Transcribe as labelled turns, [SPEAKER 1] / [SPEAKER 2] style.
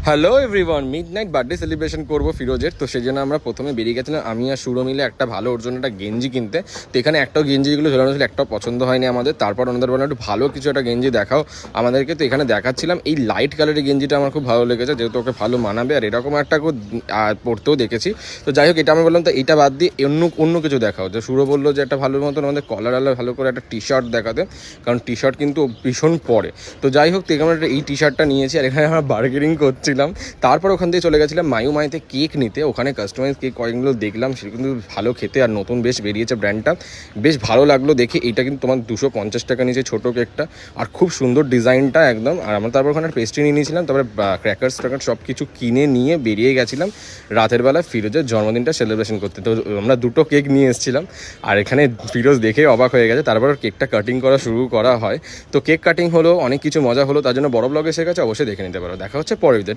[SPEAKER 1] Hello everyone, midnight birthday celebration করবো ফিরোজের। তো সেই জন্য আমরা প্রথমে বেরিয়ে গেছিলাম আমি আর সুরো মিলে একটা ভালো ওর জন্য একটা গেঞ্জি কিনতে। তো এখানে একটাও গেঞ্জিগুলো ঝোলানো ছিল, একটাও পছন্দ হয়নি আমাদের। তারপর ওনাদের বললাম একটু ভালো কিছু একটা গেঞ্জি দেখাও আমাদেরকে। তো এখানে দেখাচ্ছিলাম এই লাইট কালারের গেঞ্জিটা আমার খুব ভালো লেগেছে, যেহেতু ওকে ভালো মানাবে আর এরকম একটা পড়তেও দেখেছি। তো যাই হোক, এটা আমি বললাম তো এইটা বাদ দিয়ে অন্য কিছু দেখাও। যে সুরো বললো যে একটা ভালো মতন আমাদের কলার আলা ভালো করে একটা টি শার্ট দেখাতে, কারণ টি শার্ট কিন্তু ভীষণ পরে। তো যাই হোক, তো এখানে এই টি শার্টটা নিয়েছি আর এখানে আমরা বার্গেনিং করছিলাম। তারপর ওখান থেকে চলে গেছিলাম মাইতে কেক নিতে। ওখানে কাস্টমাইজ কেক কয়েকগুলো দেখলাম, সেটা কিন্তু ভালো খেতে আর নতুন বেশ বেরিয়েছে ব্র্যান্ডটা, বেশ ভালো লাগলো দেখে। এইটা কিন্তু তোমার 250 টাকা নিয়েছে ছোটো কেকটা, আর খুব সুন্দর ডিজাইনটা একদম। আর আমরা তারপর ওখানে পেস্ট্রি নিয়ে নিয়েছিলাম, তারপরে ক্র্যাকার্স সব কিছু কিনে নিয়ে বেরিয়ে গেছিলাম রাতের বেলা ফিরোজের জন্মদিনটা সেলিব্রেশন করতে। তো আমরা দুটো কেক নিয়ে এসেছিলাম আর এখানে ফিরোজ দেখে অবাক হয়ে গেছে। তারপর কেকটা কাটিং করা শুরু করা হয়। তো কেক কাটিং হলো, অনেক কিছু মজা হলো, তার জন্য বড় ব্লগে এসে গেছে, অবশ্যই দেখে নিতে পারো। দেখা হচ্ছে পরের ভিডিওতে।